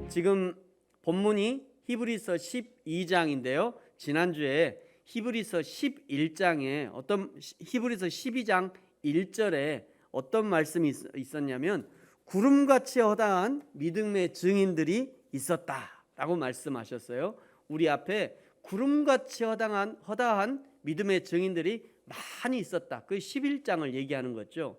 지금 본문이 히브리서 12장인데요. 지난주에 히브리서 11장에 히브리서 12장 1절에 어떤 말씀이 있었냐면 구름같이 허다한 믿음의 증인들이 있었다라고 말씀하셨어요. 우리 앞에 구름같이 허다한 믿음의 증인들이 많이 있었다. 그 11장을 얘기하는 거죠.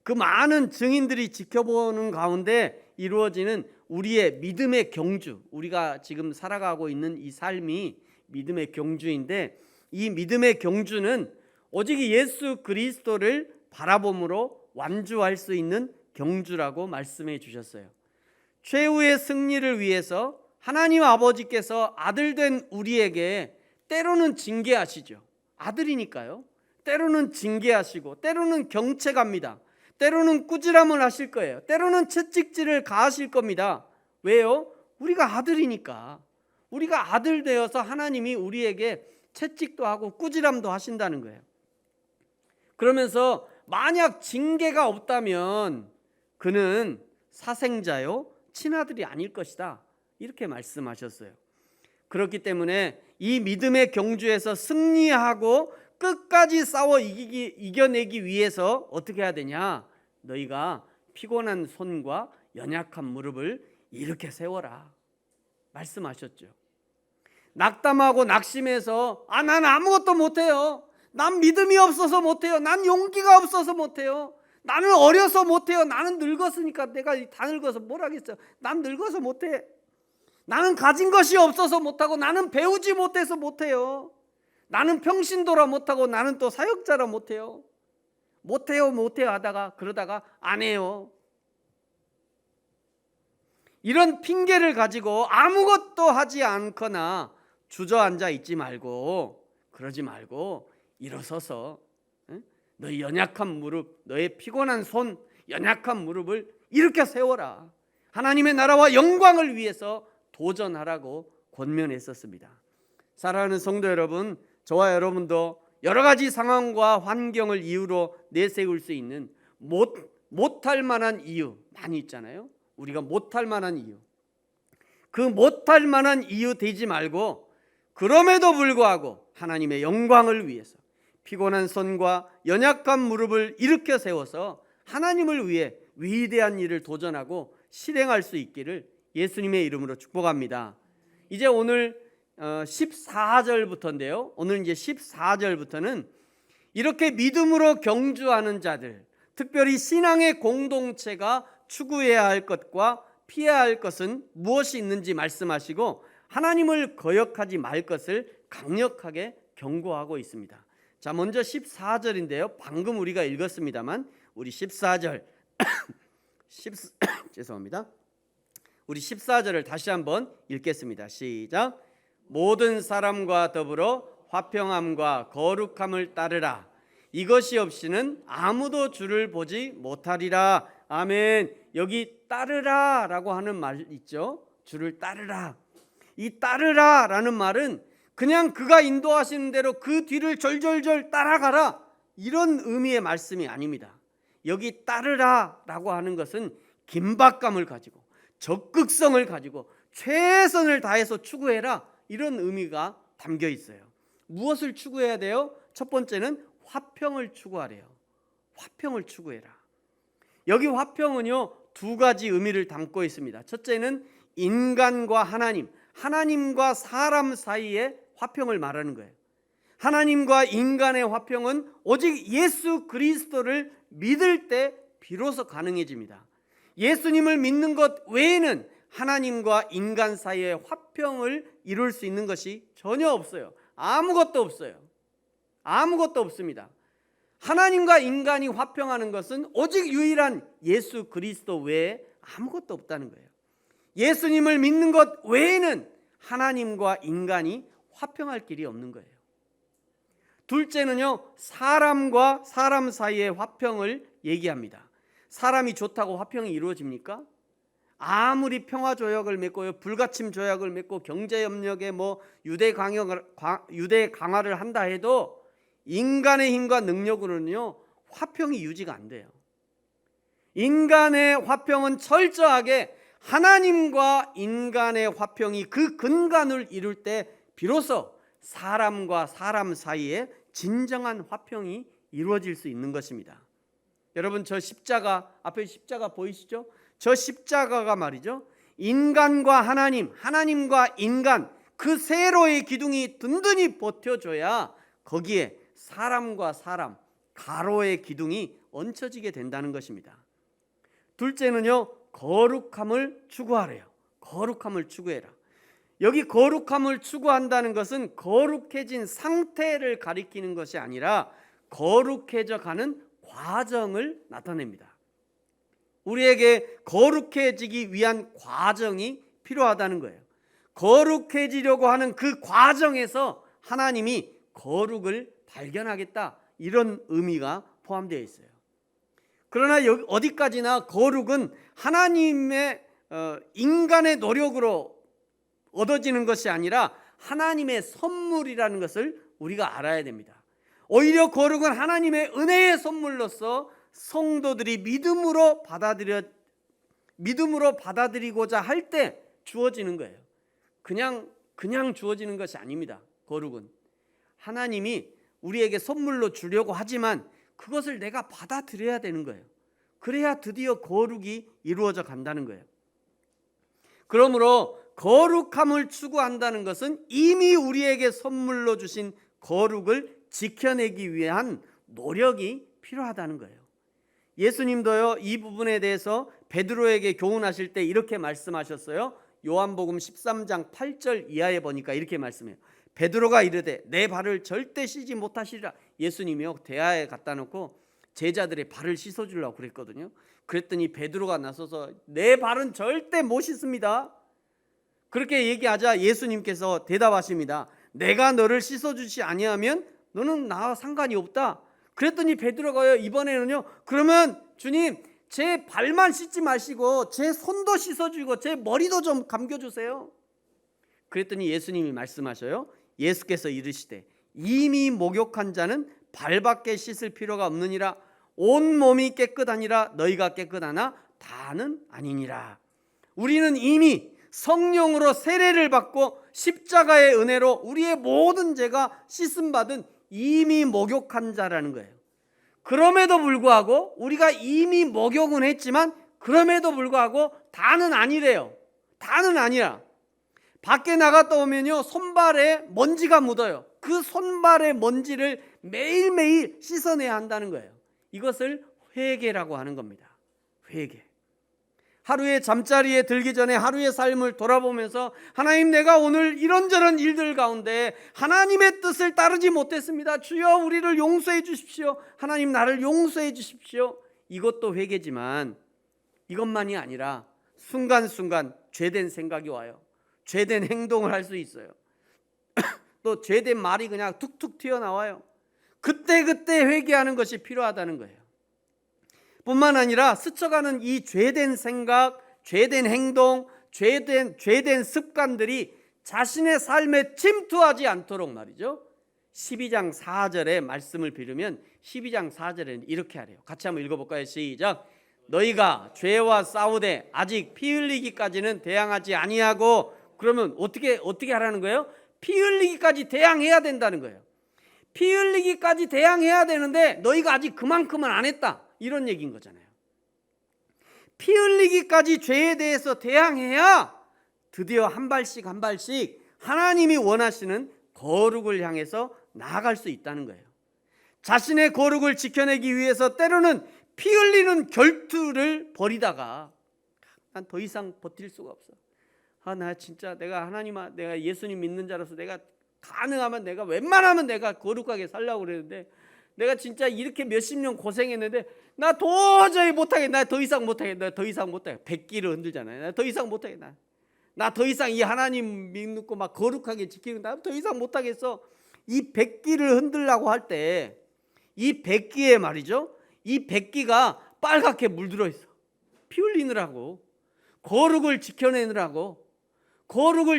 그 많은 증인들이 지켜보는 가운데 이루어지는 우리의 믿음의 경주, 우리가 지금 살아가고 있는 이 삶이 믿음의 경주인데, 이 믿음의 경주는 오직 예수 그리스도를 바라봄으로 완주할 수 있는 경주라고 말씀해 주셨어요. 최후의 승리를 위해서 하나님 아버지께서 아들된 우리에게 때로는 징계하시죠. 아들이니까요. 때로는 징계하시고 때로는 경책합니다. 때로는 꾸지람을 하실 거예요. 때로는 채찍질을 가하실 겁니다. 왜요? 우리가 아들이니까. 우리가 아들 되어서 하나님이 우리에게 채찍도 하고 꾸지람도 하신다는 거예요. 그러면서 만약 징계가 없다면 그는 사생자요 친아들이 아닐 것이다, 이렇게 말씀하셨어요. 그렇기 때문에 이 믿음의 경주에서 승리하고 끝까지 싸워 이겨내기 위해서 어떻게 해야 되냐? 너희가 피곤한 손과 연약한 무릎을 이렇게 세워라 말씀하셨죠. 낙담하고 낙심해서 난 아무것도 못해요, 난 믿음이 없어서 못해요, 난 용기가 없어서 못해요, 나는 어려서 못해요, 나는 늙었으니까 내가 다 늙어서 뭘 하겠어요, 난 늙어서 못해, 나는 가진 것이 없어서 못하고, 나는 배우지 못해서 못해요, 나는 평신도라 못하고, 나는 또 사역자라 못해요 하다가 그러다가 안 해요. 이런 핑계를 가지고 아무것도 하지 않거나 주저앉아 있지 말고, 그러지 말고 일어서서 너의 연약한 무릎, 너의 피곤한 손, 연약한 무릎을 이렇게 세워라. 하나님의 나라와 영광을 위해서 도전하라고 권면했었습니다. 사랑하는 성도 여러분, 저와 여러분도 여러 가지 상황과 환경을 이유로 내세울 수 있는 못할 만한 이유 많이 있잖아요. 우리가 못할 만한 이유, 그 못할 만한 이유 되지 말고 그럼에도 불구하고 하나님의 영광을 위해서 피곤한 손과 연약한 무릎을 일으켜 세워서 하나님을 위해 위대한 일을 도전하고 실행할 수 있기를 예수님의 이름으로 축복합니다. 이제 오늘 14절부터인데요. 오늘 이제 14절부터는 이렇게 믿음으로 경주하는 자들, 특별히 신앙의 공동체가 추구해야 할 것과 피해야 할 것은 무엇이 있는지 말씀하시고 하나님을 거역하지 말 것을 강력하게 경고하고 있습니다. 자, 먼저 14절인데요. 방금 우리가 읽었습니다만 우리 14절 죄송합니다. 우리 14절을 다시 한번 읽겠습니다. 시작. 모든 사람과 더불어 화평함과 거룩함을 따르라. 이것이 없이는 아무도 주를 보지 못하리라. 아멘. 여기 따르라 라고 하는 말 있죠. 주를 따르라. 이 따르라 라는 말은 그냥 그가 인도하시는 대로 그 뒤를 절절절 따라가라, 이런 의미의 말씀이 아닙니다. 여기 따르라 라고 하는 것은 긴박감을 가지고 적극성을 가지고 최선을 다해서 추구해라, 이런 의미가 담겨 있어요. 무엇을 추구해야 돼요? 첫 번째는 화평을 추구하래요. 화평을 추구해라. 여기 화평은요 두 가지 의미를 담고 있습니다. 첫째는 인간과 하나님, 하나님과 사람 사이의 화평을 말하는 거예요. 하나님과 인간의 화평은 오직 예수 그리스도를 믿을 때 비로소 가능해집니다. 예수님을 믿는 것 외에는 하나님과 인간 사이의 화평을 이룰 수 있는 것이 전혀 없어요. 아무것도 없어요. 아무것도 없습니다. 하나님과 인간이 화평하는 것은 오직 유일한 예수 그리스도 외에 아무것도 없다는 거예요. 예수님을 믿는 것 외에는 하나님과 인간이 화평할 길이 없는 거예요. 둘째는요, 사람과 사람 사이의 화평을 얘기합니다. 사람이 좋다고 화평이 이루어집니까? 아무리 평화조약을 맺고 불가침 조약을 맺고 경제협력에 유대 강화를 한다 해도 인간의 힘과 능력으로는요 화평이 유지가 안 돼요. 인간의 화평은 철저하게 하나님과 인간의 화평이 그 근간을 이룰 때 비로소 사람과 사람 사이에 진정한 화평이 이루어질 수 있는 것입니다. 여러분, 저 십자가, 앞에 십자가 보이시죠? 저 십자가가 말이죠, 인간과 하나님, 하나님과 인간, 그 세로의 기둥이 든든히 버텨줘야 거기에 사람과 사람, 가로의 기둥이 얹혀지게 된다는 것입니다. 둘째는요, 거룩함을 추구하래요. 거룩함을 추구해라. 여기 거룩함을 추구한다는 것은 거룩해진 상태를 가리키는 것이 아니라 거룩해져 가는 과정을 나타냅니다. 우리에게 거룩해지기 위한 과정이 필요하다는 거예요. 거룩해지려고 하는 그 과정에서 하나님이 거룩을 발견하겠다, 이런 의미가 포함되어 있어요. 그러나 여기 어디까지나 거룩은 하나님의 인간의 노력으로 얻어지는 것이 아니라 하나님의 선물이라는 것을 우리가 알아야 됩니다. 오히려 거룩은 하나님의 은혜의 선물로서 성도들이 믿음으로 받아들이고자 할 때 주어지는 거예요. 그냥 주어지는 것이 아닙니다. 거룩은 하나님이 우리에게 선물로 주려고 하지만 그것을 내가 받아들여야 되는 거예요. 그래야 드디어 거룩이 이루어져 간다는 거예요. 그러므로 거룩함을 추구한다는 것은 이미 우리에게 선물로 주신 거룩을 지켜내기 위한 노력이 필요하다는 거예요. 예수님도요, 이 부분에 대해서 베드로에게 교훈하실 때 이렇게 말씀하셨어요. 요한복음 13장 8절 이하에 보니까 이렇게 말씀해요. 베드로가 이르되 내 발을 절대 씻지 못하시리라. 예수님이요, 대야에 갖다 놓고 제자들의 발을 씻어주려고 그랬거든요. 그랬더니 베드로가 나서서 내 발은 절대 못 씻습니다. 그렇게 얘기하자 예수님께서 대답하십니다. 내가 너를 씻어주지 아니하면 너는 나와 상관이 없다. 그랬더니 베드로가요, 이번에는요, 그러면 주님, 제 발만 씻지 마시고 제 손도 씻어주고 제 머리도 좀 감겨주세요. 그랬더니 예수님이 말씀하셔요. 예수께서 이르시되 이미 목욕한 자는 발밖에 씻을 필요가 없느니라. 온 몸이 깨끗하니라. 너희가 깨끗하나 다는 아니니라. 우리는 이미 성령으로 세례를 받고 십자가의 은혜로 우리의 모든 죄가 씻음받은 이미 목욕한 자라는 거예요. 그럼에도 불구하고 우리가 이미 목욕은 했지만 그럼에도 불구하고 다는 아니래요. 다는 아니라. 밖에 나갔다 오면요, 손발에 먼지가 묻어요. 그 손발의 먼지를 매일매일 씻어내야 한다는 거예요. 이것을 회개라고 하는 겁니다. 회개. 하루에 잠자리에 들기 전에 하루의 삶을 돌아보면서 하나님, 내가 오늘 이런저런 일들 가운데 하나님의 뜻을 따르지 못했습니다. 주여 우리를 용서해 주십시오. 하나님, 나를 용서해 주십시오. 이것도 회개지만 이것만이 아니라 순간순간 죄된 생각이 와요. 죄된 행동을 할 수 있어요. 또 죄된 말이 그냥 툭툭 튀어나와요. 그때그때 회개하는 것이 필요하다는 거예요. 뿐만 아니라 스쳐가는 이 죄된 생각, 죄된 행동, 죄된 습관들이 자신의 삶에 침투하지 않도록 말이죠. 12장 4절의 말씀을 빌으면 12장 4절에는 이렇게 하래요. 같이 한번 읽어볼까요? 시작. 너희가 죄와 싸우되 아직 피 흘리기까지는 대항하지 아니하고. 그러면 어떻게 하라는 거예요? 피 흘리기까지 대항해야 된다는 거예요. 피 흘리기까지 대항해야 되는데 너희가 아직 그만큼은 안 했다, 이런 얘기인 거잖아요. 피 흘리기까지 죄에 대해서 대항해야 드디어 한 발씩 한 발씩 하나님이 원하시는 거룩을 향해서 나아갈 수 있다는 거예요. 자신의 거룩을 지켜내기 위해서 때로는 피 흘리는 결투를 벌이다가 난 더 이상 버틸 수가 없어. 나 진짜 내가 내가 예수님 믿는 자로서 내가 가능하면 내가 웬만하면 내가 거룩하게 살려고 그랬는데 내가 진짜 이렇게 몇십 년 고생했는데 나 도저히 못하겠다. 나 더 이상 못하겠다. 더 이상 못하겠다. 백기를 흔들잖아요. 나 더 이상 못하겠다. 나 더 이상 이 하나님 믿고 막 거룩하게 지키는 나 더 이상 못하겠어. 이 백기를 흔들라고 할 때 이 백기에 말이죠, 이 백기가 빨갛게 물들어 있어. 피 흘리느라고, 거룩을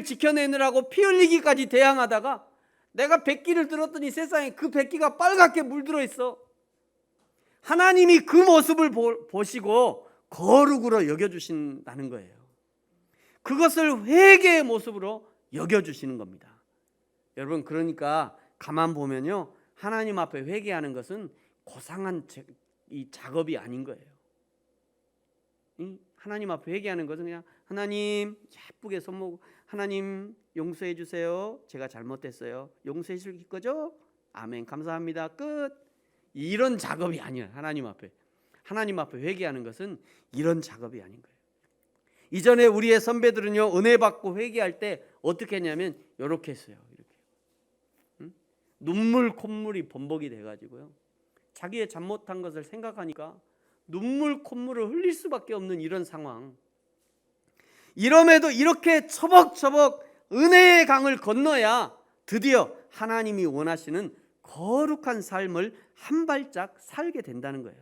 지켜내느라고 피 흘리기까지 대항하다가 내가 백기를 들었더니 세상에 그 백기가 빨갛게 물들어 있어. 하나님이 그 모습을 보시고 거룩으로 여겨주신다는 거예요. 그것을 회개의 모습으로 여겨주시는 겁니다. 여러분, 그러니까 가만 보면요, 하나님 앞에 회개하는 것은 고상한 이 작업이 아닌 거예요. 하나님 앞에 회개하는 것은 그냥 하나님 예쁘게 손 모으고 하나님 용서해 주세요. 제가 잘못했어요. 용서해 주실 거죠? 아멘, 감사합니다. 끝. 이런 작업이 아니에요. 하나님 앞에 회개하는 것은 이런 작업이 아닌 거예요. 이전에 우리의 선배들은요, 은혜 받고 회개할 때 어떻게 했냐면 이렇게 했어요. 이렇게 눈물 콧물이 범벅이 돼가지고요, 자기의 잘못한 것을 생각하니까 눈물 콧물을 흘릴 수밖에 없는 이런 상황. 이럼에도 이렇게 처벅처벅 은혜의 강을 건너야 드디어 하나님이 원하시는 거룩한 삶을 한 발짝 살게 된다는 거예요.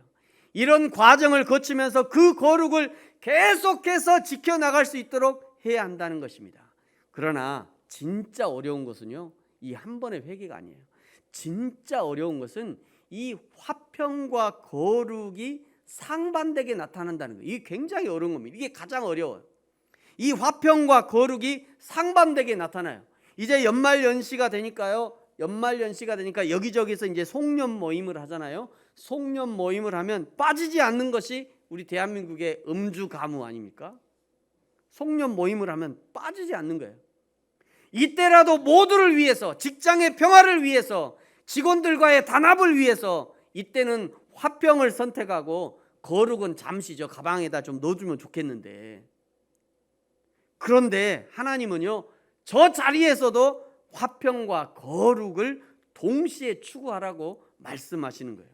이런 과정을 거치면서 그 거룩을 계속해서 지켜나갈 수 있도록 해야 한다는 것입니다. 그러나 진짜 어려운 것은요, 이 한 번의 회개가 아니에요. 진짜 어려운 것은 이 화평과 거룩이 상반되게 나타난다는 거예요. 이게 굉장히 어려운 겁니다. 이게 가장 어려워요. 이 화평과 거룩이 상반되게 나타나요. 이제 연말연시가 되니까요, 여기저기서 이제 송년 모임을 하잖아요. 송년 모임을 하면 빠지지 않는 것이 우리 대한민국의 음주 가무 아닙니까? 송년 모임을 하면 빠지지 않는 거예요. 이때라도 모두를 위해서, 직장의 평화를 위해서, 직원들과의 단합을 위해서 이때는 화평을 선택하고 거룩은 잠시 저 가방에다 좀 넣어주면 좋겠는데, 그런데 하나님은요, 저 자리에서도 화평과 거룩을 동시에 추구하라고 말씀하시는 거예요.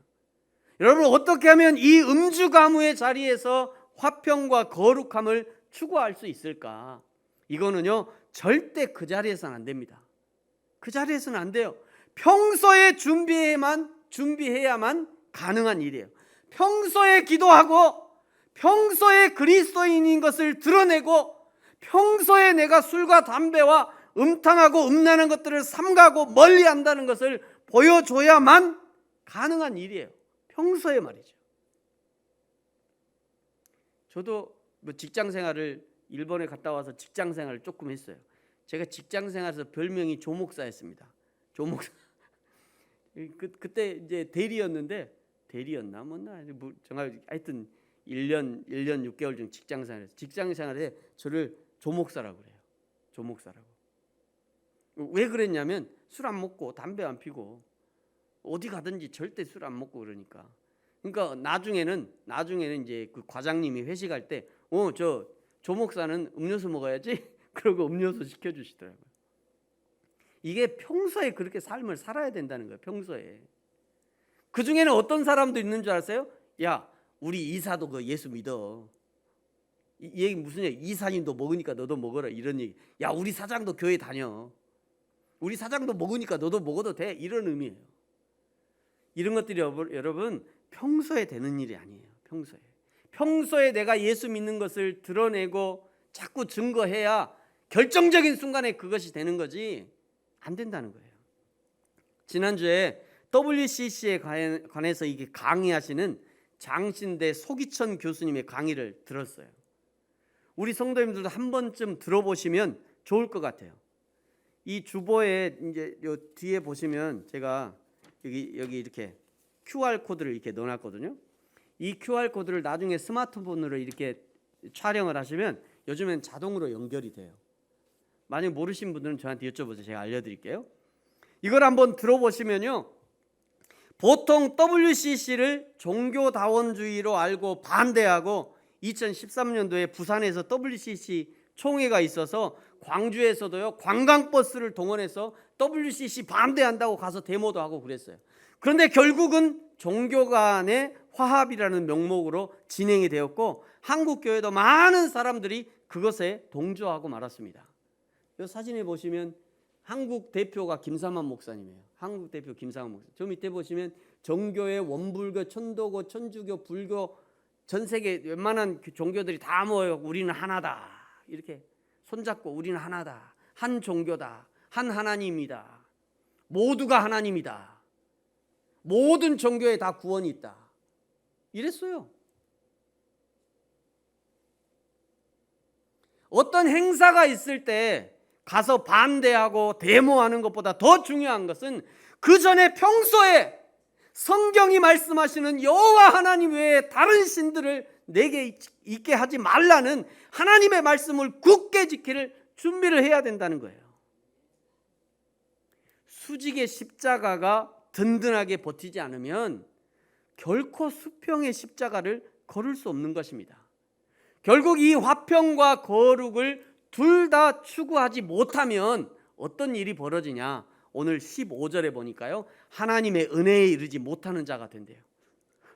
여러분, 어떻게 하면 이 음주 가무의 자리에서 화평과 거룩함을 추구할 수 있을까? 이거는요, 절대 그 자리에서는 안 됩니다. 그 자리에서는 안 돼요. 평소에 준비해야만 가능한 일이에요. 평소에 기도하고, 평소에 그리스도인인 것을 드러내고, 평소에 내가 술과 담배와 음탕하고 음란한 것들을 삼가고 멀리한다는 것을 보여줘야만 가능한 일이에요. 평소에 말이죠. 저도 직장 생활을, 일본에 갔다 와서 직장 생활을 조금 했어요. 제가 직장 생활에서 별명이 조목사였습니다. 조목사. 그때 이제 대리였는데, 대리였나 뭐나 정말 하여튼 1년 6개월 중 직장 생활에 저를 조목사라고 그래요. 조목사라고. 왜 그랬냐면 술 안 먹고 담배 안 피고 어디 가든지 절대 술 안 먹고 그러니까. 그러니까 나중에는 이제 그 과장님이 회식할 때 저 조목사는 음료수 먹어야지 그러고 음료수 시켜주시더라고요. 이게 평소에 그렇게 삶을 살아야 된다는 거예요. 평소에. 그 중에는 어떤 사람도 있는 줄 아세요? 야, 우리 이사도 그 예수 믿어. 이 얘기 무슨 얘기? 이사님도 먹으니까 너도 먹어라, 이런 얘기. 야, 우리 사장도 교회 다녀. 우리 사장도 먹으니까 너도 먹어도 돼, 이런 의미예요. 이런 것들이 여러분 평소에 되는 일이 아니에요. 평소에 내가 예수 믿는 것을 드러내고 자꾸 증거해야 결정적인 순간에 그것이 되는 거지 안 된다는 거예요. 지난주에 WCC에 관해서 이게 강의하시는 장신대 소기천 교수님의 강의를 들었어요. 우리 성도님들도 한 번쯤 들어보시면 좋을 것 같아요. 이 주보에 이제 요 뒤에 보시면 제가 여기 이렇게 QR 코드를 이렇게 넣어놨거든요. 이 QR 코드를 나중에 스마트폰으로 이렇게 촬영을 하시면 요즘엔 자동으로 연결이 돼요. 만약 모르신 분들은 저한테 여쭤보세요. 제가 알려드릴게요. 이걸 한번 들어보시면요, 보통 WCC를 종교다원주의로 알고 반대하고 2013년도에 부산에서 WCC 총회가 있어서 광주에서도요, 관광버스를 동원해서 WCC 반대한다고 가서 데모도 하고 그랬어요. 그런데 결국은 종교 간의 화합이라는 명목으로 진행이 되었고, 한국교회도 많은 사람들이 그것에 동조하고 말았습니다. 이 사진에 보시면 한국 대표가 김삼환 목사님이에요. 한국 대표 김삼환 목사. 저 밑에 보시면 정교회, 원불교, 천도교, 천주교, 불교, 전 세계 웬만한 종교들이 다 모여 우리는 하나다, 이렇게 손잡고 우리는 하나다, 한 종교다, 한 하나님이다, 모두가 하나님이다, 모든 종교에 다 구원이 있다. 이랬어요. 어떤 행사가 있을 때 가서 반대하고 데모하는 것보다 더 중요한 것은 그 전에 평소에 성경이 말씀하시는 여호와 하나님 외에 다른 신들을 내게 있게 하지 말라는 하나님의 말씀을 굳게 지킬 준비를 해야 된다는 거예요. 수직의 십자가가 든든하게 버티지 않으면 결코 수평의 십자가를 걸을 수 없는 것입니다. 결국 이 화평과 거룩을 둘 다 추구하지 못하면 어떤 일이 벌어지냐? 오늘 15절에 보니까요, 하나님의 은혜에 이르지 못하는 자가 된대요.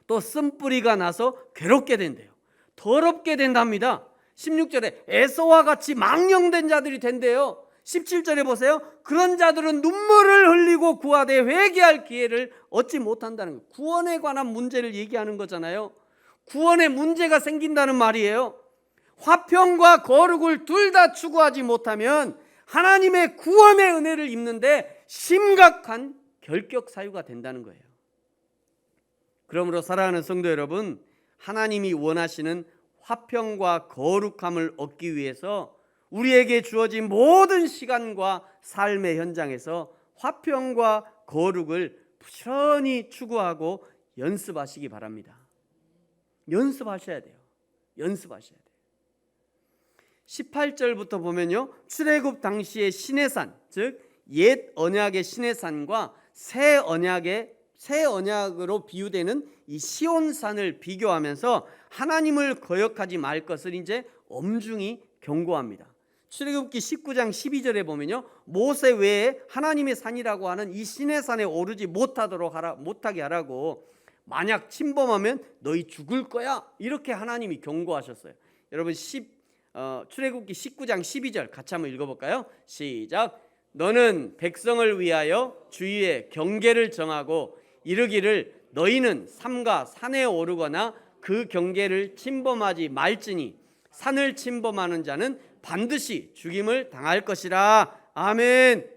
또 쓴뿌리가 나서 괴롭게 된대요. 더럽게 된답니다. 16절에 에서와 같이 망령된 자들이 된대요. 17절에 보세요. 그런 자들은 눈물을 흘리고 구하되 회개할 기회를 얻지 못한다는 거예요. 구원에 관한 문제를 얘기하는 거잖아요. 구원에 문제가 생긴다는 말이에요. 화평과 거룩을 둘 다 추구하지 못하면 하나님의 구원의 은혜를 입는데 심각한 결격 사유가 된다는 거예요. 그러므로 사랑하는 성도 여러분, 하나님이 원하시는 화평과 거룩함을 얻기 위해서 우리에게 주어진 모든 시간과 삶의 현장에서 화평과 거룩을 부지런히 추구하고 연습하시기 바랍니다. 연습하셔야 돼요. 연습하셔야 돼요. 18절부터 보면요, 출애굽 당시의 시내산, 즉 옛 언약의 시내산과 새 언약으로 비유되는 이 시온산을 비교하면서 하나님을 거역하지 말 것을 이제 엄중히 경고합니다. 출애굽기 19장 12절에 보면요, 모세 외에 하나님의 산이라고 하는 이 시내산에 오르지 못하게 하라고, 만약 침범하면 너희 죽을 거야, 이렇게 하나님이 경고하셨어요. 여러분 출애굽기 19장 12절 같이 한번 읽어볼까요? 시작. 너는 백성을 위하여 주위에 경계를 정하고 이르기를 너희는 삼가 산에 오르거나 그 경계를 침범하지 말지니 산을 침범하는 자는 반드시 죽임을 당할 것이라. 아멘.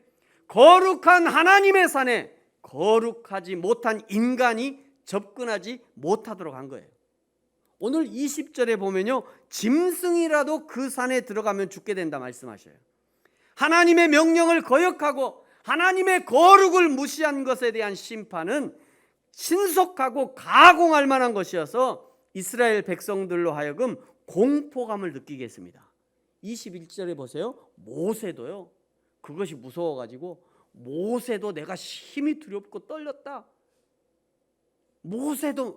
거룩한 하나님의 산에 거룩하지 못한 인간이 접근하지 못하도록 한 거예요. 오늘 20절에 보면요, 짐승이라도 그 산에 들어가면 죽게 된다 말씀하셔요. 하나님의 명령을 거역하고 하나님의 거룩을 무시한 것에 대한 심판은 신속하고 가공할 만한 것이어서 이스라엘 백성들로 하여금 공포감을 느끼게 했습니다. 21절에 보세요. 모세도요, 그것이 무서워가지고 모세도 내가 힘이 두렵고 떨렸다. 모세는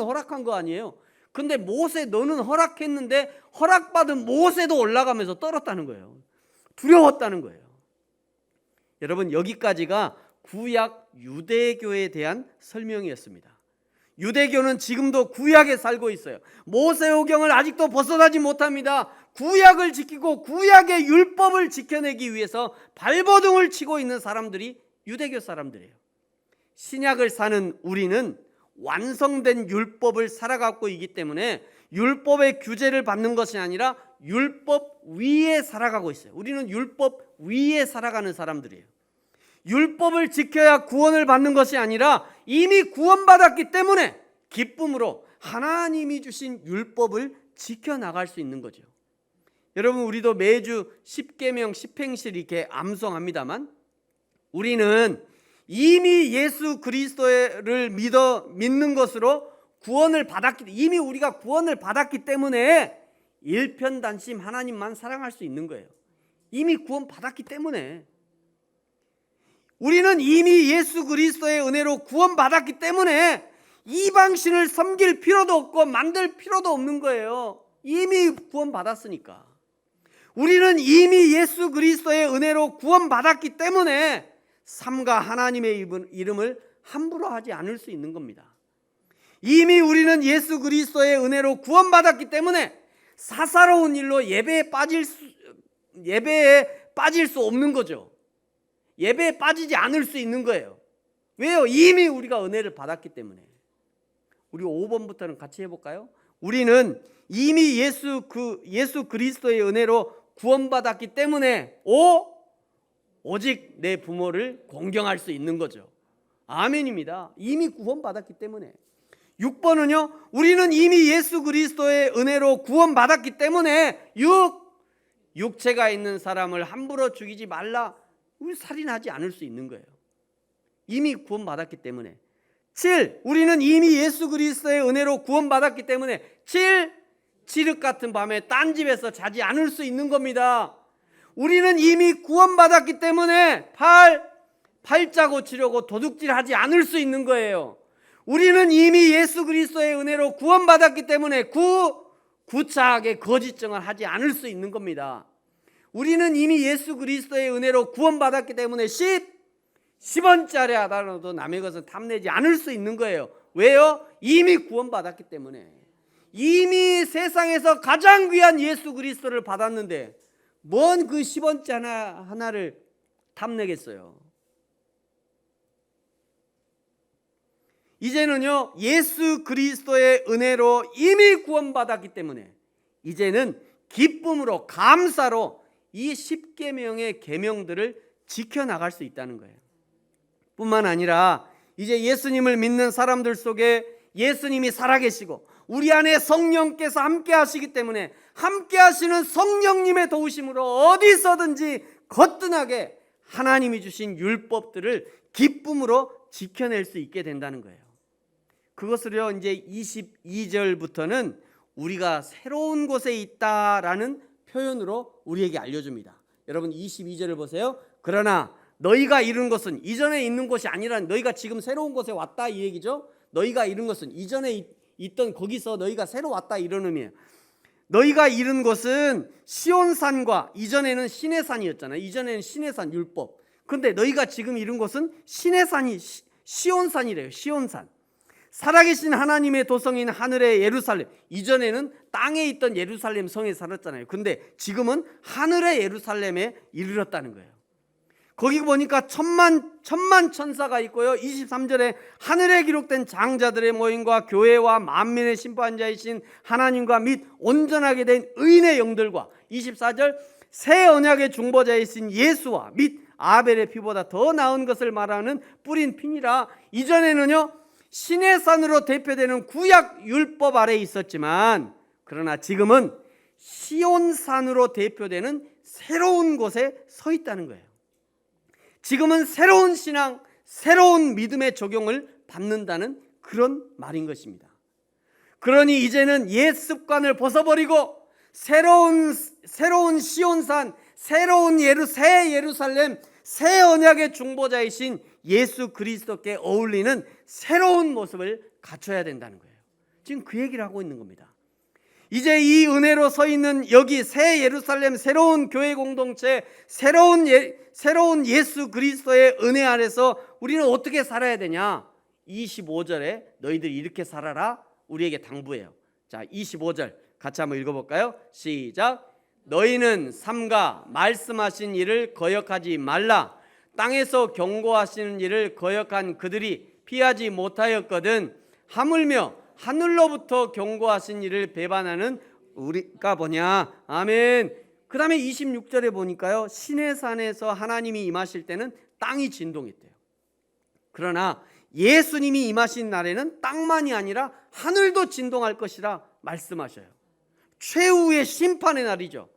허락한 거 아니에요. 근데 모세 너는 허락했는데 허락받은 모세도 올라가면서 떨었다는 거예요. 두려웠다는 거예요. 여러분, 여기까지가 구약 유대교에 대한 설명이었습니다. 유대교는 지금도 구약에 살고 있어요. 모세오경을 아직도 벗어나지 못합니다. 구약을 지키고 구약의 율법을 지켜내기 위해서 발버둥을 치고 있는 사람들이 유대교 사람들이에요. 신약을 사는 우리는 완성된 율법을 살아가고 있기 때문에 율법의 규제를 받는 것이 아니라 율법 위에 살아가고 있어요. 우리는 율법 위에 살아가는 사람들이에요. 율법을 지켜야 구원을 받는 것이 아니라 이미 구원받았기 때문에 기쁨으로 하나님이 주신 율법을 지켜나갈 수 있는 거죠. 여러분, 우리도 매주 십계명 십행실 이렇게 암송합니다만 우리는 이미 예수 그리스도를 믿는 것으로 이미 우리가 구원을 받았기 때문에 일편단심 하나님만 사랑할 수 있는 거예요. 이미 구원 받았기 때문에. 우리는 이미 예수 그리스도의 은혜로 구원 받았기 때문에 이방신을 섬길 필요도 없고 만들 필요도 없는 거예요. 이미 구원 받았으니까. 우리는 이미 예수 그리스도의 은혜로 구원 받았기 때문에 삼가 하나님의 이름을 함부로 하지 않을 수 있는 겁니다. 이미 우리는 예수 그리스도의 은혜로 구원받았기 때문에 사사로운 일로 예배에 빠질 수 없는 거죠. 예배에 빠지지 않을 수 있는 거예요. 왜요? 이미 우리가 은혜를 받았기 때문에. 우리 5번부터는 같이 해볼까요? 우리는 이미 예수 그리스도의 은혜로 구원받았기 때문에 오직 내 부모를 공경할 수 있는 거죠. 아멘입니다. 이미 구원받았기 때문에. 6번은요. 우리는 이미 예수 그리스도의 은혜로 구원받았기 때문에 육체가 있는 사람을 함부로 죽이지 말라. 우리 살인하지 않을 수 있는 거예요. 이미 구원받았기 때문에. 7. 우리는 이미 예수 그리스도의 은혜로 구원받았기 때문에 7. 칠흑 같은 밤에 딴 집에서 자지 않을 수 있는 겁니다. 우리는 이미 구원받았기 때문에 8. 팔자 고치려고 도둑질하지 않을 수 있는 거예요. 우리는 이미 예수 그리스도의 은혜로 구원받았기 때문에 9. 구차하게 거짓증을 하지 않을 수 있는 겁니다. 우리는 이미 예수 그리스도의 은혜로 구원받았기 때문에 10원짜리 하더라도 남의 것을 탐내지 않을 수 있는 거예요. 왜요? 이미 구원받았기 때문에. 이미 세상에서 가장 귀한 예수 그리스도를 받았는데 뭔 그 10원짜리 하나를 탐내겠어요. 이제는요, 예수 그리스도의 은혜로 이미 구원받았기 때문에 이제는 기쁨으로 감사로 이 10계명의 계명들을 지켜나갈 수 있다는 거예요. 뿐만 아니라 이제 예수님을 믿는 사람들 속에 예수님이 살아계시고 우리 안에 성령께서 함께 하시기 때문에 함께 하시는 성령님의 도우심으로 어디서든지 거뜬하게 하나님이 주신 율법들을 기쁨으로 지켜낼 수 있게 된다는 거예요. 그것을요, 이제 22절부터는 우리가 새로운 곳에 있다라는 표현으로 우리에게 알려줍니다. 여러분 22절을 보세요. 그러나 너희가 이룬 것은 이전에 있는 곳이 아니라 너희가 지금 새로운 곳에 왔다 이 얘기죠. 너희가 이룬 것은 이전에 있던 거기서 너희가 새로 왔다 이런 의미예요. 너희가 이룬 것은 시온산과 이전에는 시내산이었잖아요. 이전에는 시내산 율법. 그런데 너희가 지금 이룬 것은 시내산이 시온산이래요. 시온산. 살아계신 하나님의 도성인 하늘의 예루살렘. 이전에는 땅에 있던 예루살렘 성에 살았잖아요. 근데 지금은 하늘의 예루살렘에 이르렀다는 거예요. 거기 보니까 천만 천사가 있고요. 23절에 하늘에 기록된 장자들의 모임과 교회와 만민의 심판자이신 하나님과 및 온전하게 된 의인의 영들과 24절 새 언약의 중보자이신 예수와 및 아벨의 피보다 더 나은 것을 말하는 뿌린 피니라. 이전에는요, 시내산으로 대표되는 구약 율법 아래에 있었지만 그러나 지금은 시온산으로 대표되는 새로운 곳에 서 있다는 거예요. 지금은 새로운 신앙, 새로운 믿음의 적용을 받는다는 그런 말인 것입니다. 그러니 이제는 옛 습관을 벗어버리고 새로운 시온산, 새로운 새 예루살렘, 새 언약의 중보자이신 예수 그리스도께 어울리는 새로운 모습을 갖춰야 된다는 거예요. 지금 그 얘기를 하고 있는 겁니다. 이제 이 은혜로 서 있는 여기 새 예루살렘, 새로운 교회 공동체, 새로운 예수 그리스도의 은혜 아래서 우리는 어떻게 살아야 되냐? 25절에 너희들이 이렇게 살아라 우리에게 당부해요. 자, 25절 같이 한번 읽어볼까요? 시작. 너희는 삼가 말씀하신 일을 거역하지 말라. 땅에서 경고하시는 일을 거역한 그들이 피하지 못하였거든. 하물며 하늘로부터 경고하신 일을 배반하는 우리가 뭐냐? 아멘. 그 다음에 26절에 보니까요, 시내산에서 하나님이 임하실 때는 땅이 진동했대요. 그러나 예수님이 임하신 날에는 땅만이 아니라 하늘도 진동할 것이라 말씀하셔요. 최후의 심판의 날이죠.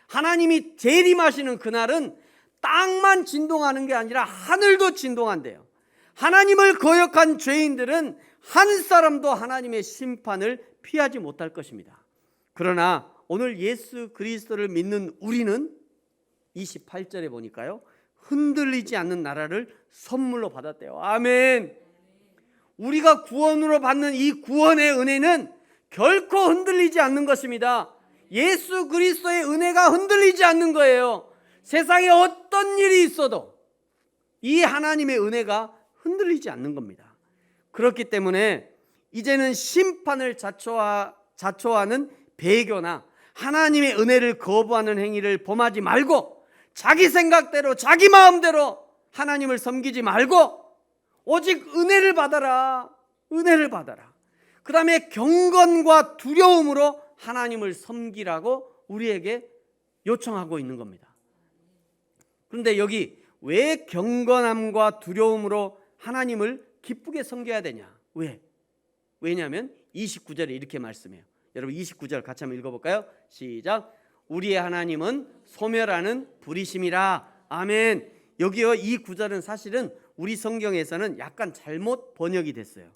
하나님이 재림하시는 그날은 땅만 진동하는 게 아니라 하늘도 진동한대요. 하나님을 거역한 죄인들은 한 사람도 하나님의 심판을 피하지 못할 것입니다. 그러나 오늘 예수 그리스도를 믿는 우리는 28절에 보니까요, 흔들리지 않는 나라를 선물로 받았대요. 아멘. 우리가 구원으로 받는 이 구원의 은혜는 결코 흔들리지 않는 것입니다. 예수 그리스도의 은혜가 흔들리지 않는 거예요. 세상에 어떤 일이 있어도 이 하나님의 은혜가 흔들리지 않는 겁니다. 그렇기 때문에 이제는 심판을 자초하는 배교나 하나님의 은혜를 거부하는 행위를 범하지 말고 자기 생각대로 자기 마음대로 하나님을 섬기지 말고 오직 은혜를 받아라. 은혜를 받아라. 그 다음에 경건과 두려움으로 하나님을 섬기라고 우리에게 요청하고 있는 겁니다. 그런데 여기 왜 경건함과 두려움으로 하나님을 기쁘게 섬겨야 되냐? 왜 왜냐하면 29절에 이렇게 말씀해요. 여러분 29절 같이 한번 읽어볼까요? 시작. 우리의 하나님은 소멸하는 불이심이라. 아멘. 여기요, 이 구절은 사실은 우리 성경에서는 약간 잘못 번역이 됐어요.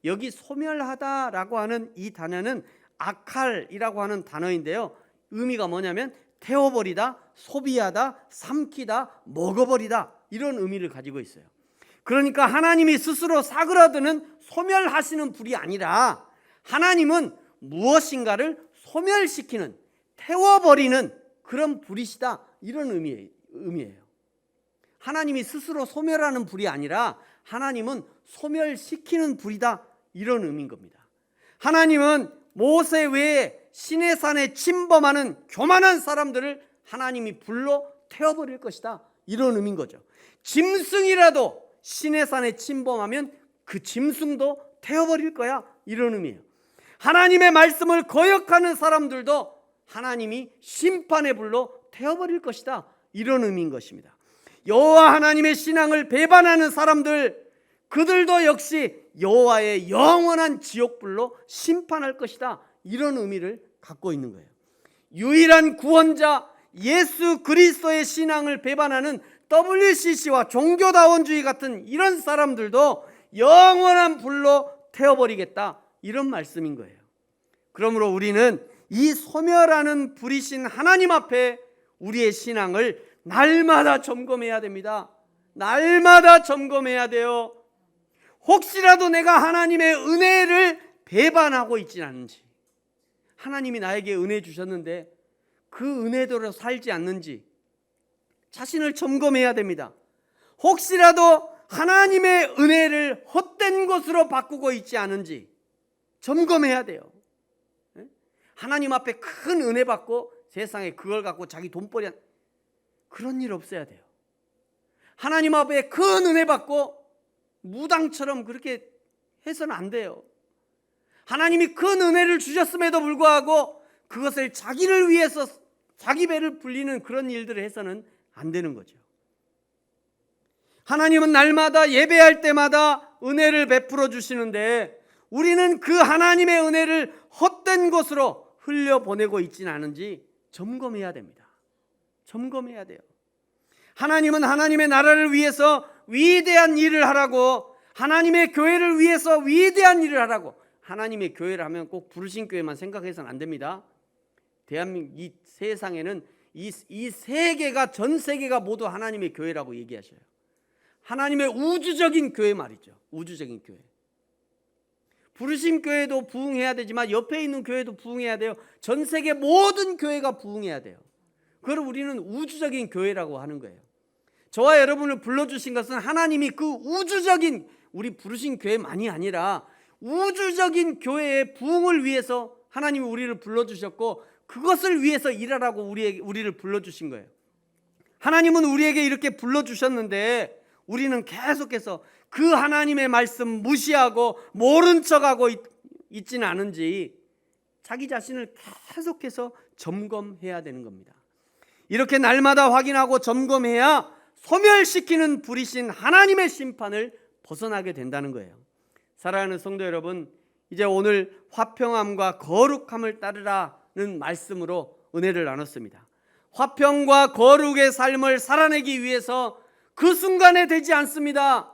여기 소멸하다라고 하는 이 단어는 아칼이라고 하는 단어인데요, 의미가 뭐냐면 태워버리다, 소비하다, 삼키다, 먹어버리다, 이런 의미를 가지고 있어요. 그러니까 하나님이 스스로 사그라드는 소멸하시는 불이 아니라 하나님은 무엇인가를 소멸시키는, 태워버리는 그런 불이시다, 이런 의미예요. 하나님이 스스로 소멸하는 불이 아니라 하나님은 소멸시키는 불이다, 이런 의미인 겁니다. 하나님은 모세 외에 시내산에 침범하는 교만한 사람들을 하나님이 불로 태워버릴 것이다, 이런 의미인 거죠. 짐승이라도 시내산에 침범하면 그 짐승도 태워버릴 거야, 이런 의미예요. 하나님의 말씀을 거역하는 사람들도 하나님이 심판의 불로 태워버릴 것이다, 이런 의미인 것입니다. 여호와 하나님의 신앙을 배반하는 사람들, 그들도 역시 여호와의 영원한 지옥불로 심판할 것이다, 이런 의미를 갖고 있는 거예요. 유일한 구원자 예수 그리스도의 신앙을 배반하는 WCC와 종교다원주의 같은 이런 사람들도 영원한 불로 태워버리겠다, 이런 말씀인 거예요. 그러므로 우리는 이 소멸하는 불이신 하나님 앞에 우리의 신앙을 날마다 점검해야 됩니다. 날마다 점검해야 돼요. 혹시라도 내가 하나님의 은혜를 배반하고 있지 않은지, 하나님이 나에게 은혜 주셨는데 그 은혜대로 살지 않는지 자신을 점검해야 됩니다. 혹시라도 하나님의 은혜를 헛된 것으로 바꾸고 있지 않은지 점검해야 돼요. 하나님 앞에 큰 은혜 받고 세상에 그걸 갖고 자기 돈벌이, 그런 일 없어야 돼요. 하나님 앞에 큰 은혜 받고 무당처럼 그렇게 해서는 안 돼요. 하나님이 큰 은혜를 주셨음에도 불구하고 그것을 자기를 위해서 자기 배를 불리는 그런 일들을 해서는 안 되는 거죠. 하나님은 날마다 예배할 때마다 은혜를 베풀어 주시는데 우리는 그 하나님의 은혜를 헛된 것으로 흘려보내고 있지는 않은지 점검해야 됩니다. 점검해야 돼요. 하나님은 하나님의 나라를 위해서 위대한 일을 하라고, 하나님의 교회를 위해서 위대한 일을 하라고, 하나님의 교회를 하면 꼭 부르신 교회만 생각해서는 안 됩니다. 대한민국 이 세상에는 이 세계가, 전 세계가 모두 하나님의 교회라고 얘기하셔요. 하나님의 우주적인 교회 말이죠. 우주적인 교회. 부르심 교회도 부흥해야 되지만 옆에 있는 교회도 부흥해야 돼요. 전 세계 모든 교회가 부흥해야 돼요. 그걸 우리는 우주적인 교회라고 하는 거예요. 저와 여러분을 불러주신 것은 하나님이 그 우주적인, 우리 부르신 교회만이 아니라 우주적인 교회의 부흥을 위해서 하나님이 우리를 불러주셨고 그것을 위해서 일하라고 우리를 불러주신 거예요. 하나님은 우리에게 이렇게 불러주셨는데 우리는 계속해서 그 하나님의 말씀 무시하고 모른 척하고 있지는 않은지 자기 자신을 계속해서 점검해야 되는 겁니다. 이렇게 날마다 확인하고 점검해야 소멸시키는 불이신 하나님의 심판을 벗어나게 된다는 거예요. 사랑하는 성도 여러분, 이제 오늘 화평함과 거룩함을 따르라는 말씀으로 은혜를 나눴습니다. 화평과 거룩의 삶을 살아내기 위해서 그 순간에 되지 않습니다.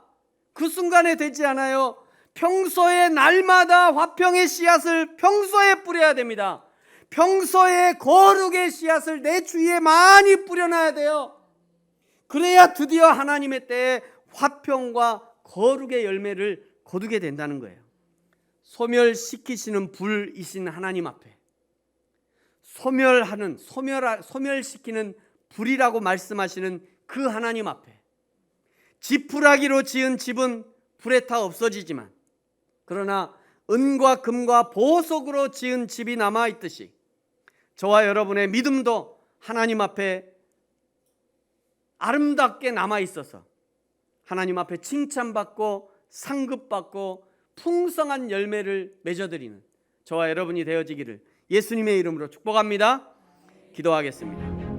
그 순간에 되지 않아요. 평소에 날마다 화평의 씨앗을 평소에 뿌려야 됩니다. 평소에 거룩의 씨앗을 내 주위에 많이 뿌려놔야 돼요. 그래야 드디어 하나님의 때에 화평과 거룩의 열매를 거두게 된다는 거예요. 소멸시키시는 불이신 하나님 앞에, 소멸시키는 불이라고 말씀하시는 그 하나님 앞에, 지푸라기로 지은 집은 불에 타 없어지지만 그러나 은과 금과 보석으로 지은 집이 남아있듯이 저와 여러분의 믿음도 하나님 앞에 아름답게 남아있어서 하나님 앞에 칭찬받고 상급받고 풍성한 열매를 맺어드리는 저와 여러분이 되어지기를 예수님의 이름으로 축복합니다. 기도하겠습니다.